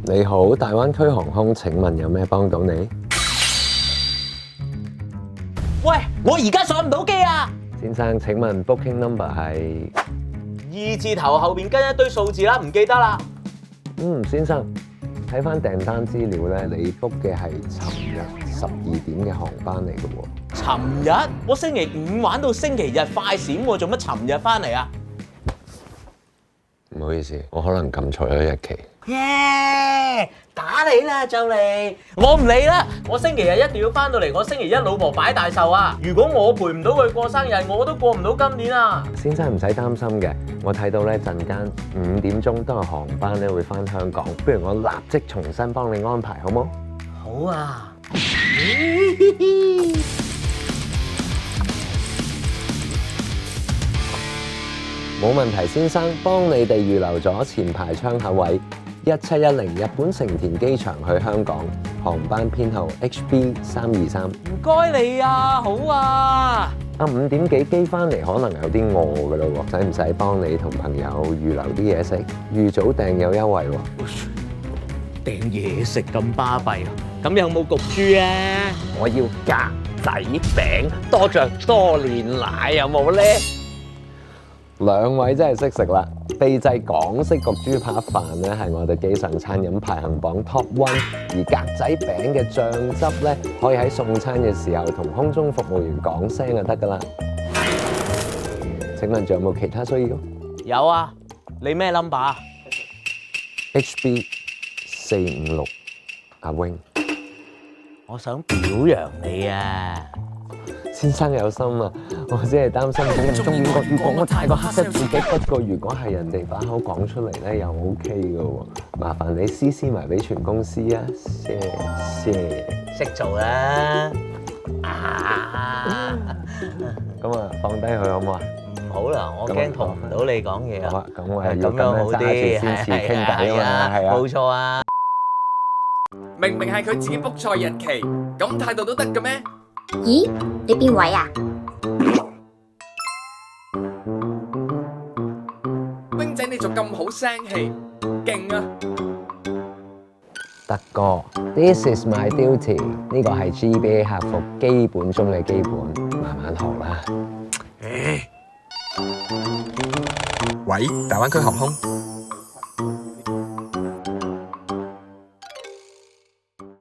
你好，大灣區航空，請問有咩幫到你？喂，我而家上唔到機啊！先生，請問 booking number 係？ 2字頭後邊跟一堆數字啦，唔記得啦。先生，睇翻訂單資料咧，你 book 嘅係尋日12點嘅航班嚟嘅喎。尋日？我星期5玩到星期日快閃喎，做乜尋日翻嚟啊？唔好意思，我可能撳錯咗日期。耶！打你啦就嚟，我唔理啦，我星期日一定要翻到嚟，我星期一老婆擺大壽啊！如果我陪唔到佢過生日，我都過唔到今年啊！先生唔使擔心嘅，我睇到咧陣間5點鐘都有航班咧會翻香港，不如我立即重新幫你安排，好冇？好啊！冇問題，先生，幫你哋預留咗前排窗口位1710日本成田機場去香港，航班編號 HB323。唔該你啊，好啊5點幾機翻嚟，可能有啲餓㗎咯喎，使唔使幫你同朋友預留啲嘢食？預早訂有優惠喎。訂嘢食咁巴閉啊！咁有冇焗豬啊？我要格仔餅，多醬多煉奶，有冇咧？兩位真係識食啦！秘製港式焗豬扒飯咧，係我哋機上餐飲排行榜 Top 1，而格仔餅嘅醬汁咧，可以喺送餐嘅時候同空中服務員講聲就得㗎啦。請問仲有冇其他需要？有啊，你咩 number HB456，阿 Wing。我想表揚你啊！先生有心啊，我只係擔心佢唔中意我。如果我太過黑色自己，不過如果係人哋把口講出嚟咧，又 OK 嘅喎。麻煩你CC埋俾全公司啊，謝謝。識做啦！咁啊，放低佢好唔好啊？唔好啦，我驚同唔到你講嘢啊。咁我係要咁樣揸住先至傾偈啊嘛，係啊。冇錯啊！明明係佢自己 book 錯日期，咁態度都得嘅咩？咦？你邊位啊Wing仔你仲咁好聲氣，勁啊！德哥，This is my duty，呢個係 GBA 客服基本中嘅基本，慢慢學啦。喂，大灣區航空。